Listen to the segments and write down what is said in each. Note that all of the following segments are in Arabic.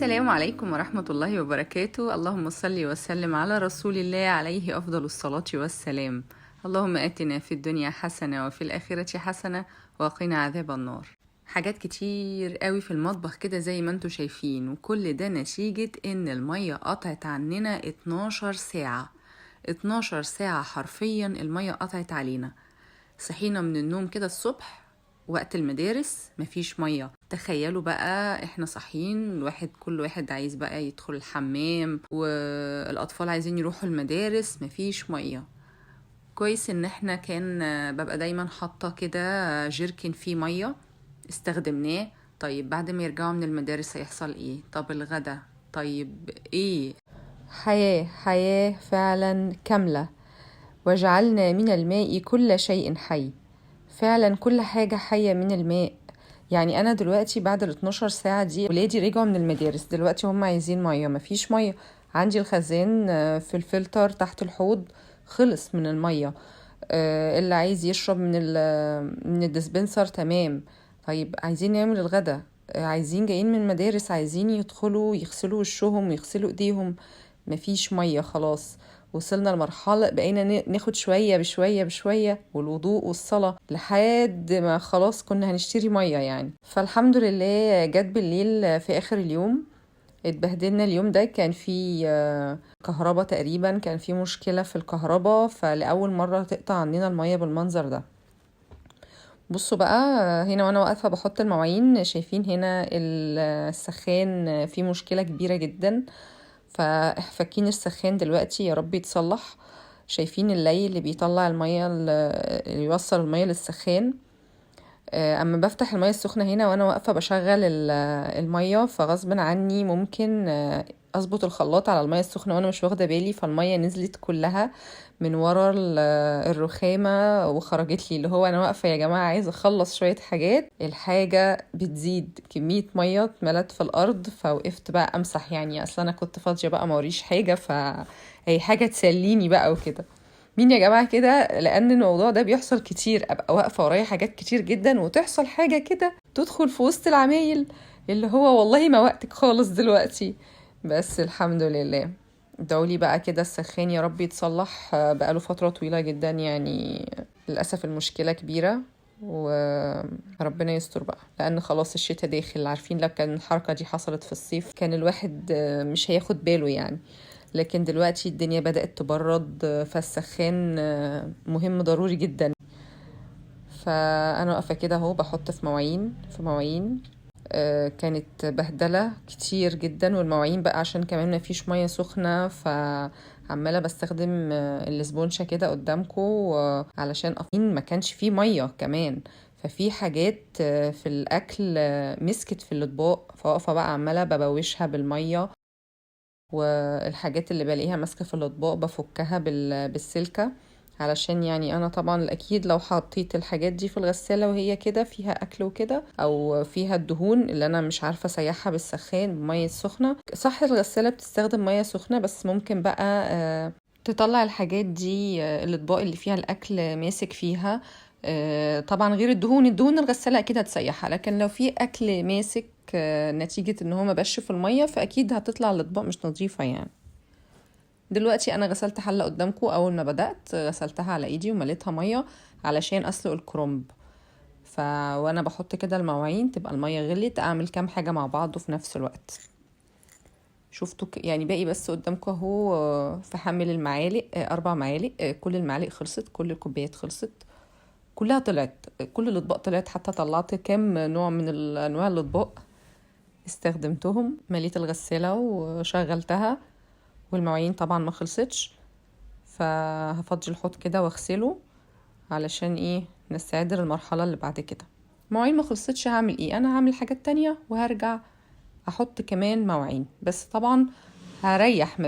السلام عليكم ورحمة الله وبركاته. اللهم صل وسلم على رسول الله عليه أفضل الصلاة والسلام. اللهم آتنا في الدنيا حسنة وفي الآخرة حسنة وقنا عذاب النار. حاجات كتير قوي في المطبخ كده زي ما انتوا شايفين، وكل ده نتيجة ان المية قطعت عننا 12 ساعة. 12 ساعة حرفيا المية قطعت علينا. صحينا من النوم كده الصبح وقت المدارس مفيش مية. تخيلوا بقى احنا صاحيين، كل واحد عايز بقى يدخل الحمام، والأطفال عايزين يروحوا المدارس، مفيش مية. كويس ان احنا كان ببقى دايما حاطة كده جيركن فيه مية استخدمناه. طيب بعد ما يرجعوا من المدارس هيحصل ايه؟ طب الغدا؟ طيب ايه؟ حياة فعلا كاملة. وجعلنا من الماء كل شيء حي. فعلا كل حاجة حية من الماء. يعني أنا دلوقتي بعد ال 12 ساعة دي ولادي رجعوا من المدارس، دلوقتي هم عايزين مية، مفيش مية. عندي الخزان في الفلتر تحت الحوض خلص من المية. اللي عايز يشرب من الديسبنسر تمام. طيب عايزين نعمل الغدا، عايزين جايين من المدارس عايزين يدخلوا يغسلوا وشهم ويغسلوا ايديهم، مفيش مية خلاص. وصلنا لمرحلة بقينا ناخد شوية بشوية بشوية، والوضوء والصلاة لحد ما خلاص كنا هنشتري مية يعني. فالحمد لله جت بالليل في آخر اليوم اتبهدلنا. اليوم ده كان في كهرباء تقريبا، كان في مشكلة في الكهرباء، فلأول مرة تقطع عننا المية بالمنظر ده. بصوا بقى هنا وانا واقفة بحط المواعين، شايفين هنا السخان فيه مشكلة كبيرة جدا، فاحفكين السخان دلوقتي يا رب يتصلح. شايفين اللي اللي بيطلع المية اللي يوصل المية للسخان. اما بفتح المية السخنة هنا وانا واقفة بشغل المية، فغصب عني ممكن اظبط الخلاط على المية السخنة وانا مش واخدة بالي، فالمية نزلت كلها من ورا الرخامة وخرجت لي. اللي هو انا واقفة يا جماعة عايزة اخلص شوية حاجات، الحاجة بتزيد، كمية مية اتملت في الارض، فوقفت بقى امسح. يعني اصلا انا كنت فاضية بقى موريش حاجة، فهي حاجة تسليني بقى وكده. مين يا جماعة كده؟ لأن الموضوع ده بيحصل كتير، أبقى واقفة ورايا حاجات كتير جدا وتحصل حاجة كده تدخل في وسط العمايل، اللي هو والله ما وقتك خالص دلوقتي. بس الحمد لله. دعولي بقى كده السخان يا رب يتصلح، بقاله فترة طويلة جدا يعني، للأسف المشكلة كبيرة، وربنا يستر بقى لأن خلاص الشتاء داخل. عارفين لو كان الحركة دي حصلت في الصيف كان الواحد مش هياخد باله يعني، لكن دلوقتي الدنيا بدأت تبرد، فالسخان مهم ضروري جدا. فأنا واقفة كده اهو بحط في مواعين. كانت بهدلة كتير جدا، والمواعين بقى عشان كمان ما فيش مية سخنة، فعمالة بستخدم الاسبونشة كده قدامكم علشان ما كانش فيه مية كمان. ففي حاجات في الأكل مسكت في الأطباق، فواقفة بقى عمالة ببوشها بالمية، والحاجات اللي بلاقيها ماسكة في الأطباق بفكها بالسلكة، علشان يعني انا طبعا اكيد لو حطيت الحاجات دي في الغسالة وهي كده فيها اكل وكده، او فيها الدهون اللي انا مش عارفة اسيحها بالسخان بمية سخنة. صح الغسالة بتستخدم مية سخنة، بس ممكن بقى تطلع الحاجات دي، الاطباق اللي فيها الاكل ماسك فيها. طبعا غير الدهون الغسالة اكيد هتسيحها، لكن لو في اكل ماسك نتيجة ان هو مبقاش في المية، فاكيد هتطلع الاطباق مش نظيفة يعني. دلوقتي انا غسلت حلة قدامكم، اول ما بدأت غسلتها على ايدي ومليتها مية علشان اسلق الكرنب. وانا بحط كده المواعين تبقى المية غليت، اعمل كام حاجة مع بعض وفي نفس الوقت. شفتوا يعني باقي بس قدامكم اهو في حمل المعالق، 4 معالق، كل المعالق خلصت، كل الكوبايات خلصت، كلها طلعت، كل الاطباق طلعت، حتى طلعت كام نوع من انواع الاطباق استخدمتهم. مليت الغسالة وشغلتها، والمواعين طبعا ما خلصتش، فهفضي الحوض كده واغسله علشان ايه نستعد للمرحلة اللي بعد كده. مواعين ما خلصتش هعمل ايه؟ انا هعمل حاجات تانية وهرجع احط كمان مواعين، بس طبعا هريح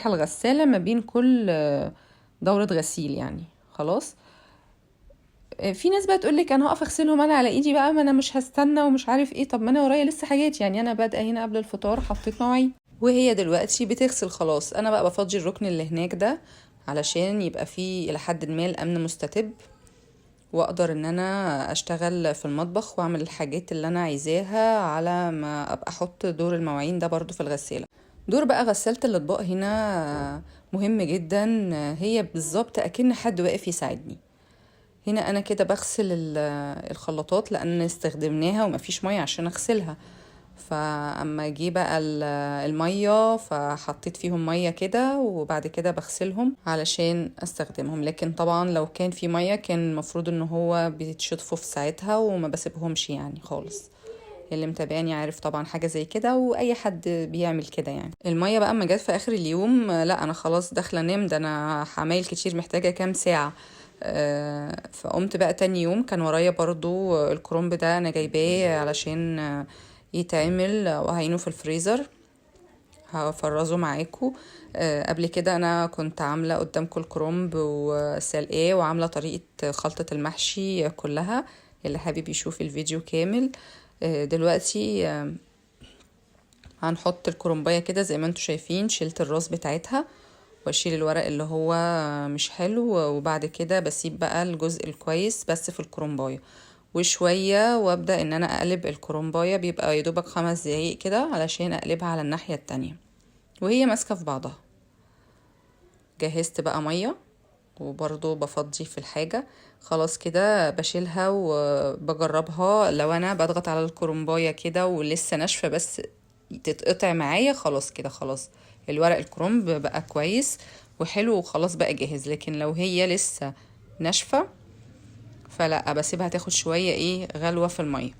الغسالة ما بين كل دورة غسيل يعني. خلاص. في ناس بقى تقولك انا هقف اغسلهم انا على ايدي بقى، ما انا مش هستنى ومش عارف ايه. طب ما انا ورايا لسه حاجات يعني. انا بادئه هنا قبل الفطار حطيت مواعين وهي دلوقتي بتغسل خلاص. انا بقى بفضي الركن اللي هناك ده علشان يبقى فيه الى حد ما الامن مستتب، واقدر ان انا اشتغل في المطبخ واعمل الحاجات اللي انا عايزاها، على ما ابقى احط دور المواعين ده برضو في الغسالة. دور بقى غسالة الاطباق هنا مهم جدا، هي بالظبط اكن حد واقف يساعدني. هنا انا كده بغسل الخلاطات لان استخدمناها ومفيش مية عشان اغسلها، فاما جه بقى المية فحطيت فيهم مية كده، وبعد كده بغسلهم علشان استخدمهم. لكن طبعا لو كان في مية كان المفروض ان هو بيتشطفوا في ساعتها وما بسيبهمش يعني خالص. اللي متابعني عارف طبعا حاجة زي كده، واي حد بيعمل كده يعني. المية بقى اما جت في اخر اليوم، لا انا خلاص داخلة انام، ده انا حمايل كتير محتاجة كام ساعة. فقمت بقى تاني يوم كان ورايا برضو الكرنب ده، انا جايباه علشان يتعمل وهعينه في الفريزر، هفرزه معاكم. قبل كده انا كنت عامله قدامكم الكرنب وسلقاه، وعامله طريقه خلطه المحشي كلها، اللي حابب يشوف الفيديو كامل. دلوقتي هنحط الكرنبايه كده زي ما انتم شايفين، شلت الراس بتاعتها واشيل الورق اللي هو مش حلو، وبعد كده بسيب بقى الجزء الكويس بس في الكرنبايه وشويه، وابدا ان انا اقلب الكرنبايه، بيبقى يدوبك 5 دقايق كده علشان اقلبها على الناحيه التانية وهي ماسكه في بعضها. جهزت بقى ميه وبرضو بفضي في الحاجة. خلاص كده بشيلها وبجربها، لو انا بضغط على الكرنباية كده ولسه ناشفة بس تتقطع معايا، خلاص كده خلاص الورق الكرنب بقى كويس وحلو وخلاص بقى جاهز. لكن لو هي لسه ناشفة فلا، بسيبها تاخد شوية غلوة في المية،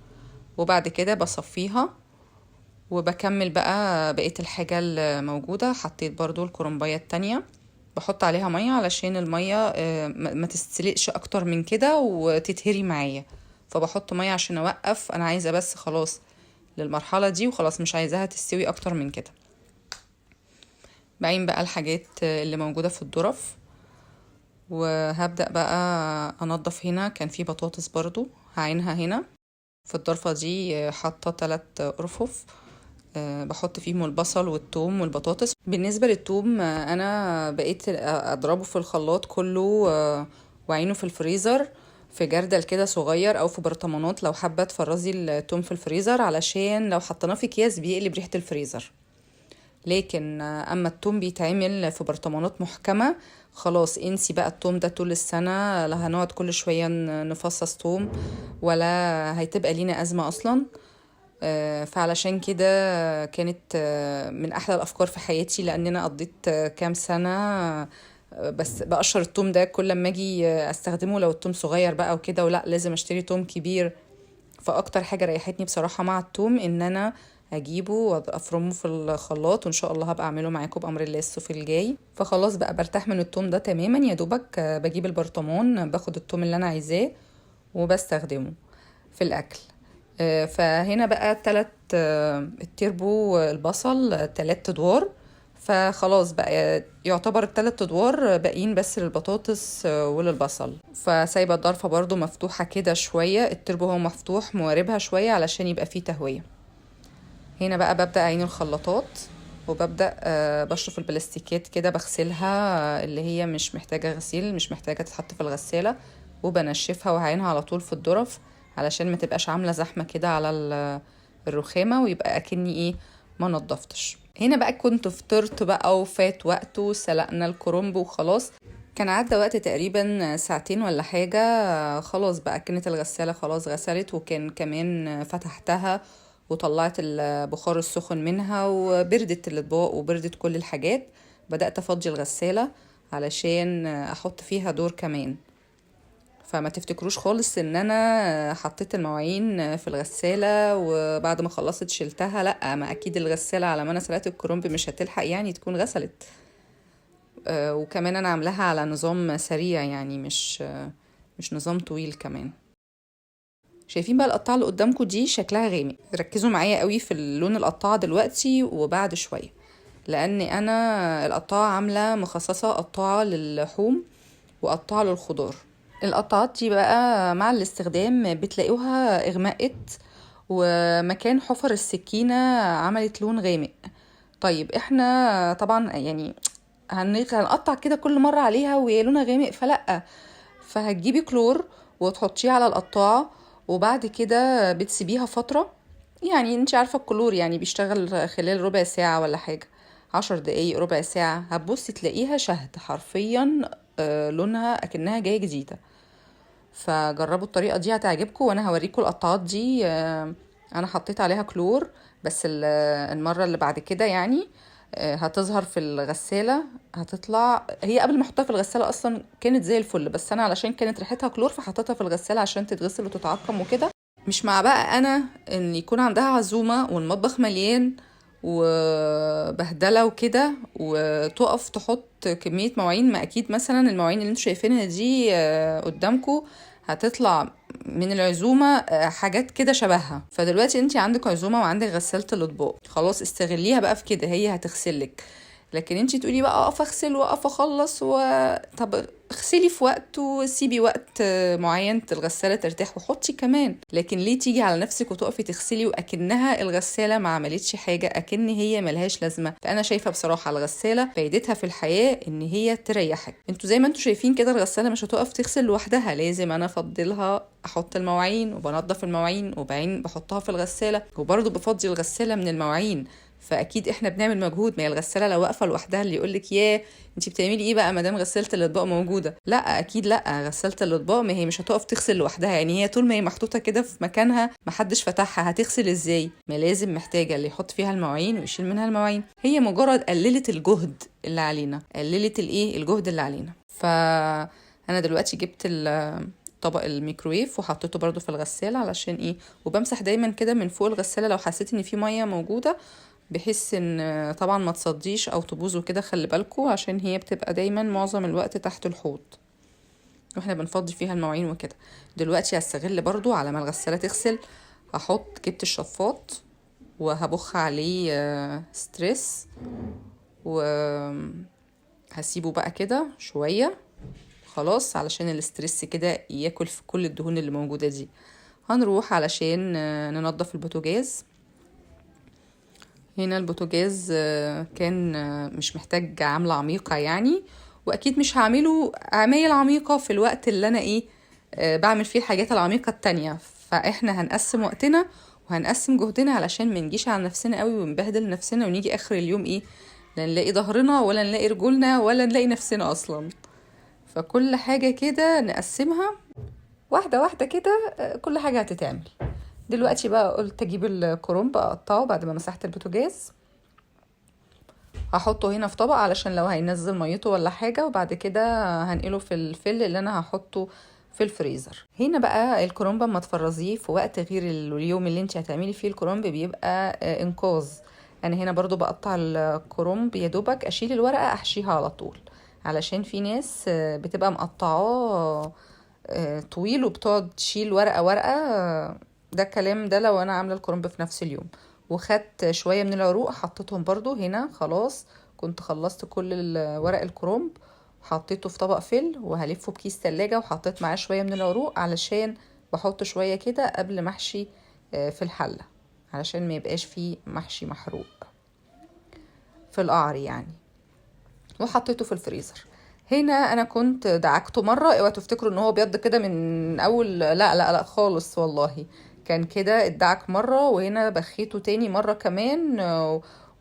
وبعد كده بصفيها وبكمل بقى بقية الحاجة الموجودة. حطيت برضو الكرنباية التانية، بحط عليها مية علشان المية ما تستلقش اكتر من كده وتتهري معايا، فبحط مية عشان اوقف. انا عايزة بس خلاص للمرحلة دي وخلاص، مش عايزاها تستوي اكتر من كده. بعين بقى الحاجات اللي موجودة في الظرف، وهبدأ بقى انضف. هنا كان في بطاطس برضو هعينها هنا في الضرفة دي، حاطة 3 أرفف بحط فيهم البصل والثوم والبطاطس. بالنسبة للثوم انا بقيت اضربه في الخلاط كله وعينه في الفريزر في جردل كده صغير او في برطمانات، لو حابة تفرزي الثوم في الفريزر علشان لو حطيناه في اكياس بيقلب ريحة الفريزر. لكن اما الثوم بيتعمل في برطمانات محكمة خلاص انسي بقى الثوم ده طول السنة، لا هنقعد كل شوية نفصص ثوم ولا هيتبقى لينا أزمة أصلا. فعلشان كده كانت من أحلى الأفكار في حياتي، لأن أنا قضيت كام سنة بس بقشر الثوم ده كل ما أجي أستخدمه، لو الثوم صغير بقى وكده ولا لازم أشتري ثوم كبير. فأكتر حاجة ريحتني بصراحة مع الثوم إن أنا اجيبه وافرمه في الخلاط، وان شاء الله هبقى اعمله معاكم بامر الله الصيف الجاي. فخلاص بقى برتاح من الثوم ده تماما، يا دوبك بجيب البرطمان باخد الثوم اللي انا عايزاه وبستخدمه في الاكل. فهنا بقى 3 التربو البصل 3 ادوار، فخلاص بقى يعتبر ال3 ادوار باقيين بس للبطاطس وللبصل. فسايبه الضرفه برضو مفتوحه كده شويه، التربو هو مفتوح مواربها شويه علشان يبقى فيه تهويه. هنا بقى ببدأ أعين الخلاطات وببدأ بشرف البلاستيكات كده بغسلها، اللي هي مش محتاجة غسيل مش محتاجة تتحط في الغسالة، وبنشفها وهعينها على طول في الظرف علشان ما تبقاش عاملة زحمة كده على الرخامة، ويبقى أكني ما نضفتش. هنا بقى كنت فطرت بقى وفات وقت وسلقنا الكرنب وخلاص، كان عدى وقت تقريبا 2 ساعة ولا حاجة. خلاص بقى كانت الغسالة خلاص غسلت، وكان كمان فتحتها وطلعت البخار السخن منها وبردت الاطباق وبردت كل الحاجات. بدأت افضي الغسالة علشان احط فيها دور كمان. فما تفتكروش خالص ان انا حطيت المواعين في الغسالة وبعد ما خلصت شلتها، لا، ما اكيد الغسالة على ما انا سلقت الكرنب مش هتلحق يعني تكون غسلت. وكمان انا عاملاها على نظام سريع يعني مش نظام طويل كمان. شايفين بقى القطعة اللي قدامكم دي شكلها غامق، ركزوا معايا قوي في اللون القطعة دلوقتي وبعد شوية، لان انا القطعة عاملة مخصصة قطعة للحوم وقطعة للخضار. القطعات دي بقى مع الاستخدام بتلاقوها اغمقت ومكان حفر السكينة عملت لون غامق. طيب احنا طبعا يعني هنقطع كده كل مرة عليها وهي لونها غامق، فلأ، فهتجيبي كلور وتحطيه على القطاعة، وبعد كده بتسيبيها فترة. يعني انت عارفة الكلور يعني بيشتغل خلال ربع ساعة ولا حاجة، 10 دقايق ربع ساعة، هتبصي تلاقيها شهد حرفيا. لونها اكنها جاية جديدة. فجربوا الطريقة دي هتعجبكم، وانا هوريكم القطعات دي. انا حطيت عليها كلور، بس المرة اللي بعد كده يعني هتظهر في الغسالة، هتطلع هي قبل ما احطها في الغسالة اصلا كانت زي الفل، بس انا علشان كانت ريحتها كلور فحطيتها في الغسالة عشان تتغسل وتتعقم وكده. مش مع بقى انا ان يكون عندها عزومة والمطبخ مليان وبهدلة وكده، وتقف تحط كمية مواعين. ما اكيد مثلا المواعين اللي انتوا شايفينها دي قدامكم هتطلع من العزومة حاجات كده شبهها. فدلوقتي انتي عندك عزومة وعندك غسالة الاطباق، خلاص استغليها بقى في كده، هي هتغسلك. لكن انتي تقولي بقى اقف اغسل واقف اخلص طب اغسلي في وقت وسيبي وقت معين الغسالة ترتاح وحطي كمان. لكن ليه تيجي على نفسك وتقفي تغسلي واكنها الغسالة ما عملتش حاجة، اكن هي ملهاش لازمة؟ فانا شايفة بصراحة الغسالة فايدتها في الحياة ان هي تريحك. انتوا زي ما انتوا شايفين كده الغسالة مش هتقف تغسل لوحدها، لازم انا افضلها احط المواعين وبنضف المواعين وبعدين بحطها في الغسالة، وبرضه بفضي الغسالة من المواعين. فاكيد احنا بنعمل مجهود. ما هي الغساله لو واقفه لوحدها اللي يقولك ياه انتي بتعملي ايه بقى مادام غساله الاطباق موجوده؟ لا اكيد لا، غساله الاطباق ما هي مش هتقف تغسل لوحدها. يعني هي طول ما هي محطوطه كده في مكانها محدش فتحها هتغسل ازاي؟ ما لازم محتاجه اللي يحط فيها المواعين ويشيل منها المواعين. هي مجرد قللت الجهد اللي علينا، قللت الجهد اللي علينا. فانا دلوقتي جبت طبق الميكرويف وحطيته برضو في الغسالة علشان ايه، وبمسح دايما كده من فوق الغسالة لو حسيت ان في مية موجودة، بحيث ان طبعا ما تصديش او تبوظ وكده. خلي بالكوا عشان هي بتبقى دايما معظم الوقت تحت الحوض واحنا بنفضي فيها المواعين وكده. دلوقتي هستغل برضو على ما الغسالة تغسل، جبت الشفاط وهبخ عليه ستريس، وهسيبه بقى كده شوية خلاص علشان الاسترس كده ياكل في كل الدهون اللي موجودة دي. هنروح علشان ننظف البوتاجاز. هنا البوتاجاز كان مش محتاج عملة عميقة يعني، واكيد مش هعمله عمايل عميقة في الوقت اللي انا بعمل فيه الحاجات العميقة التانية. فاحنا هنقسم وقتنا وهنقسم جهدنا علشان منجيش على نفسنا قوي ونبهدل نفسنا ونيجي اخر اليوم لا نلاقي ظهرنا ولا نلاقي رجولنا ولا نلاقي نفسنا اصلا. فكل حاجة كده نقسمها واحدة واحدة كده، كل حاجة هتتعمل. دلوقتي بقى قلت اجيب الكرنب اقطعه بعد ما مسحت البوتاجاز، هحطه هنا في طبق علشان لو هينزل ميته ولا حاجة، وبعد كده هنقله في الفل اللي انا هحطه في الفريزر. هنا بقى الكرنب اما تفرزيه في وقت غير اليوم اللي انت هتعملي فيه الكرنب بيبقى انقاذ. انا هنا برضو بقطع الكرنب يا دوبك اشيل الورقة احشيها على طول، علشان في ناس بتبقى مقطعاه طويل وبتقعد تشيل ورقة ورقة. ده الكلام ده لو انا عاملة الكرنب في نفس اليوم. وخدت شوية من العروق حطيتهم برضو هنا خلاص، كنت خلصت كل ورق الكرنب، حطيته في طبق فل وهلفه بكيس تلاجة، وحطيت معاه شوية من العروق علشان بحط شوية كده قبل محشي في الحلة علشان ما يبقاش فيه محشي محروق في القعر يعني. وحطيته في الفريزر. هنا انا كنت دعكته مره، اوعوا تفتكروا ان هو بيض كده من اول، لا لا لا خالص والله، كان كده اتدعك مره وهنا بخيته تاني مره كمان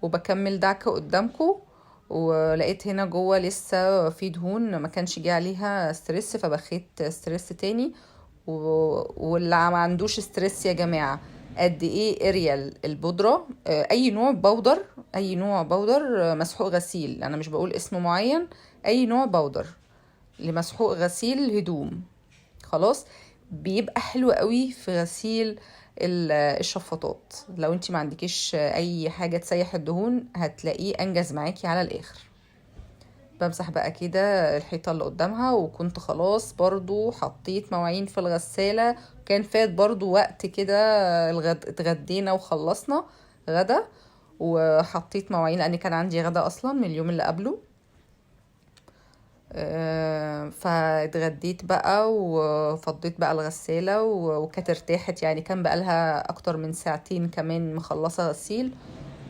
وبكمل دعكه قدامكم. ولقيت هنا جوه لسه في دهون ما كانش جه عليها ستريس فبخيت ستريس تاني. واللي ما عندوش ستريس يا جماعه، قد ايه اريال البودره، اي نوع بودر، اي نوع بودر مسحوق غسيل، انا مش بقول اسم معين، اي نوع بودر لمسحوق غسيل هدوم خلاص بيبقى حلو قوي في غسيل الشفاطات. لو انت ما عندكيش اي حاجه تسيح الدهون هتلاقيه انجز معاكي على الاخر. بمسح بقى كده الحيطه اللي قدامها، وكنت خلاص برضو حطيت مواعين في الغساله، كان فات برضو وقت كده اتغدينا وخلصنا غدا، وحطيت مواعين لان كان عندي غدا اصلا من اليوم اللي قبله. فاتغديت بقى وفضيت بقى الغسالة وكانت ارتاحت يعني، كان بقى لها اكتر من ساعتين كمان مخلصة غسيل.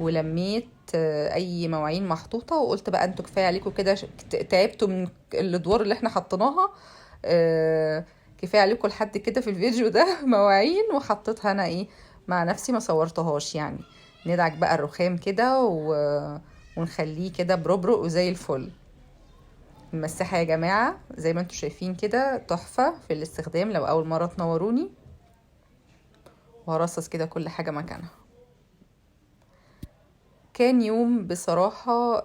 ولميت اي مواعين محطوطة وقلت بقى انتوا كفاية عليكم كده، تعبتوا من الادوار اللي احنا حطيناها كفايه عليكم لحد كده في الفيديو ده مواعين، وحطيتها انا ايه مع نفسي، ما صورتهاش يعني. ندعك بقى الرخام كده ونخليه كده بربرق وزي الفل. المساحه يا جماعه زي ما انتم شايفين كده تحفه في الاستخدام لو اول مره تنوروني. وهرصص كده كل حاجه مكانها. كان يوم بصراحه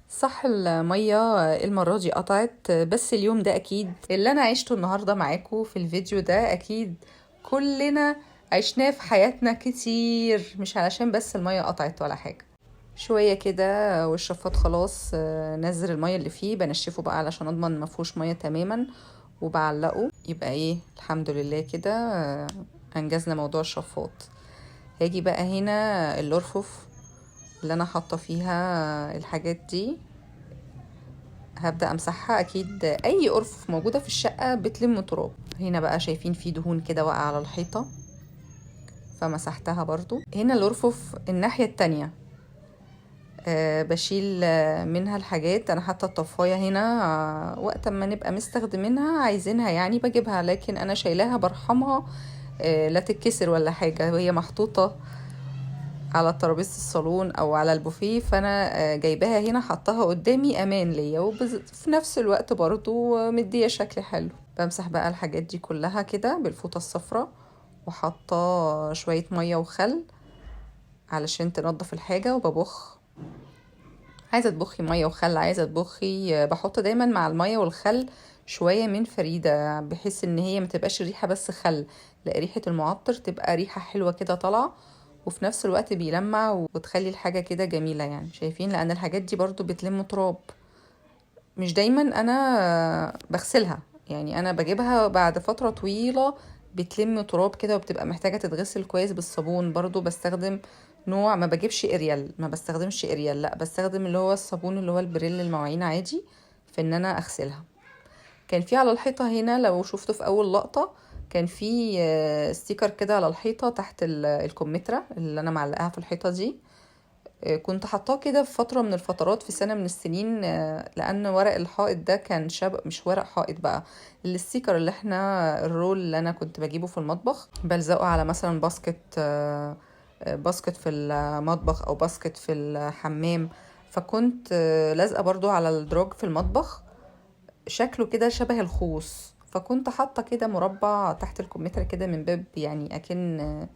صح المية المرة دي قطعت، بس اليوم ده أكيد اللي أنا عشته النهاردة معاكم في الفيديو ده أكيد كلنا عشناه في حياتنا كتير، مش علشان بس المية قطعت ولا حاجة. شوية كده والشفاط خلاص نزل المية اللي فيه، بنشفه بقى علشان أضمن مفهوش مية تماما، وبعلقه. يبقى ايه الحمد لله كده أنجزنا موضوع الشفاط. هاجي بقى هنا الأرفف اللي انا حاطه فيها الحاجات دي، هبدأ امسحها. اكيد اي ارفف موجودة في الشقة بتلم تراب. هنا بقى شايفين في دهون كده واقعة على الحيطة، فمسحتها برضو. هنا الارفف الناحية التانية بشيل منها الحاجات. انا حاطه الطفايه هنا وقت ما نبقى مستخدمينها عايزينها يعني بجيبها، لكن انا شايلاها برحمها لا تتكسر ولا حاجه، وهي محطوطه على ترابيزه الصالون او على البوفيه، فانا جايباها هنا حطها قدامي امان ليا، وفي نفس الوقت برضو مديه شكل حلو. بمسح بقى الحاجات دي كلها كده بالفوطه الصفراء، وحاطه شويه ميه وخل علشان تنضف الحاجه، وببخ. عايزه تبخي ميه وخل، عايزه تبخي، بحط دايما مع الميه والخل شويه من فريده، بحيث ان هي ما تبقاش ريحه بس خل، لا ريحه المعطر تبقى ريحه حلوه كده طالعه، وفي نفس الوقت بيلمع وتخلي الحاجه كده جميله يعني. شايفين؟ لان الحاجات دي برضو بتلم تراب. مش دايما انا بغسلها يعني، انا بجيبها بعد فتره طويله بتلم تراب كده، وبتبقى محتاجه تتغسل كويس بالصابون. برضو بستخدم نوع، ما بجيبش اريال، ما بستخدمش اريال، لا بستخدم اللي هو الصابون اللي هو البريل المواعين عادي في ان انا اغسلها. كان في على الحيطه هنا لو شفتوا في اول لقطه كان في ستيكر كده على الحيطه تحت الكمثرى اللي انا معلقاها في الحيطه دي. كنت حطاه كده في فترة من الفترات في سنة من السنين، لأن ورق الحائط ده كان مش ورق حائط بقى، الستيكر اللي احنا الرول اللي أنا كنت بجيبه في المطبخ بلزقه على مثلا باسكت في المطبخ أو باسكت في الحمام. فكنت لازقة برضو على الدروج في المطبخ، شكله كده شبه الخوص، فكنت حاطة كده مربع تحت الكمثرى كده من باب يعني أكن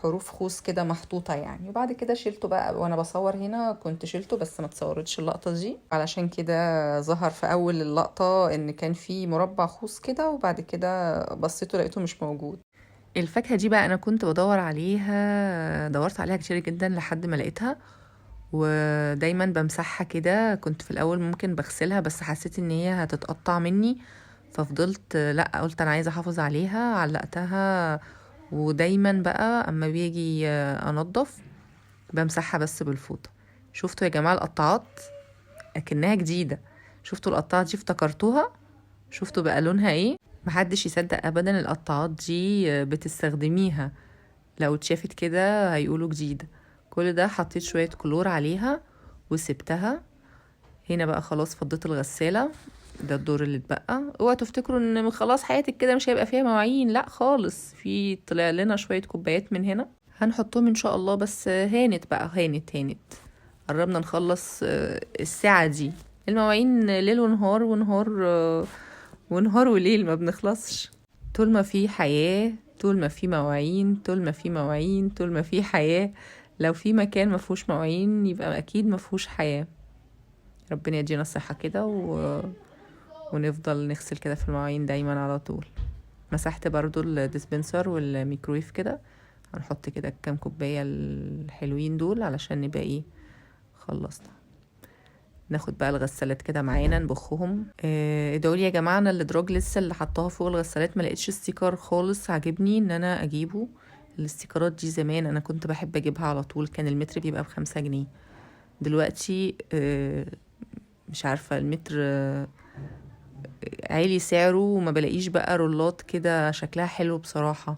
حروف خوص كده محطوطة يعني. وبعد كده شيلته بقى وانا بصور هنا، كنت شيلته بس ما تصورتش اللقطة دي، علشان كده ظهر في اول اللقطة ان كان في مربع خوص كده، وبعد كده بصيته لقيته مش موجود. الفاكهة دي بقى انا كنت بدور عليها، دورت عليها كتير جدا لحد ما لقيتها، ودايما بمسحها كده. كنت في الاول ممكن بغسلها بس حسيت ان هي هتتقطع مني، ففضلت لا، قلت انا عايزة احافظ عليها، علقتها. ودايما بقى اما بيجي انضف بمسحها بس بالفوطه. شفتوا يا جماعه القطعات اكنها جديده؟ شفتوا القطعات دي افتكرتوها؟ شفتوا بقى لونها ايه؟ محدش يصدق ابدا القطعات دي بتستخدميها، لو اتشافت كده هيقولوا جديده. كل ده حطيت شويه كلور عليها وسبتها. هنا بقى خلاص فضيت الغساله، ده الدور اللي اتبقى. اوعوا تفتكروا ان خلاص حياتك كده مش هيبقى فيها مواعين، لا خالص، في طلع لنا شويه كوبايات من هنا هنحطهم ان شاء الله. بس هانت بقى، هانت قربنا نخلص الساعه دي. المواعين ليل ونهار ونهار وليل، ما بنخلصش. طول ما في حياه، طول ما في مواعين، طول ما في مواعين، طول ما في حياه. لو في مكان ما فيهوش مواعين يبقى اكيد ما فيهوش حياه. ربنا يدينا الصحة كده ونفضل نغسل كده في المواعين دايما على طول. مسحت برضو الديسبنسر والميكرويف كده، هنحط كده كام كوباية الحلوين دول علشان نبقى ايه خلصنا. ناخد بقى الغسالات كده معانا نبخهم. ادعولي يا جماعة، انا الادراج لسه اللي حطاها فوق الغسالات ما لقيتش ستيكر خالص عجبني ان انا اجيبه. الاستيكرات دي زمان انا كنت بحب اجيبها على طول، كان المتر بيبقى ب5 جنيه. دلوقتي مش عارفة المتر عالي سعره، وما بلاقيش بقى رولات كده شكلها حلو بصراحة.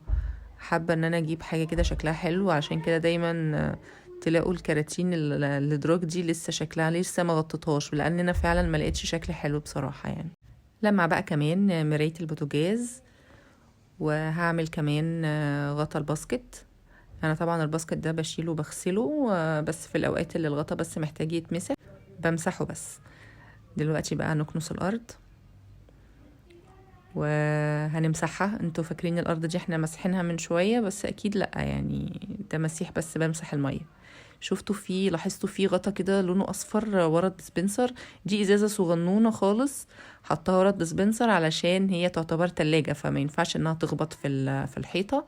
حابة ان انا اجيب حاجة كده شكلها حلو، عشان كده دايما تلاقوا الكراتين الادراج دي لسه شكلها لسه ما غطيتهاش، لان انا فعلا ما لقيتش شكل حلو بصراحة يعني. لمع بقى كمان مراية البوتاجاز، وهعمل كمان غطا الباسكت. انا طبعا الباسكت ده بشيله وبغسله، بس في الاوقات اللي الغطا بس محتاج يتمسح بمسحه بس. دلوقتي بقى نكنس الارض وهنمسحها. انتوا فاكرين الارض دي احنا مسحينها من شوية، بس اكيد لا، يعني ده مسيح بس بمسح المية. شفتوا فيه، لاحظتوا فيه غطا كده لونه اصفر ورا الديسبنسر؟ دي ازازة صغنونة خالص حطها ورا الديسبنسر علشان هي تعتبر تلاجة، فما ينفعش انها تخبط في الحيطة.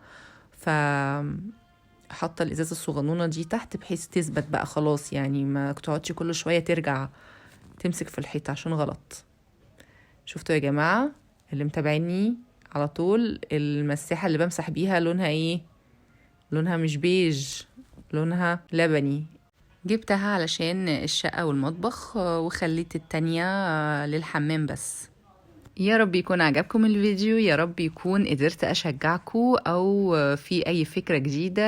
ف حاطه الازازه الصغنونه دي تحت بحيث تثبت بقى خلاص، يعني ما تقعدش كل شويه ترجع تمسك في الحيطه عشان غلط. شفتوا يا جماعه اللي متابعيني على طول، المساحه اللي بمسح بيها لونها ايه؟ لونها مش بيج، لونها لبني. جبتها علشان الشقه والمطبخ، وخليت التانية للحمام بس. يا رب يكون عجبكم الفيديو، يا رب يكون قدرت أشجعكم أو في أي فكرة جديدة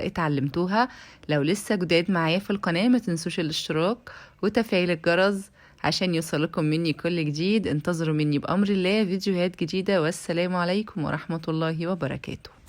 اتعلمتوها. لو لسه جداد معايا في القناة ما تنسوش الاشتراك وتفعيل الجرس عشان يوصلكم مني كل جديد. انتظروا مني بأمر الله فيديوهات جديدة، والسلام عليكم ورحمة الله وبركاته.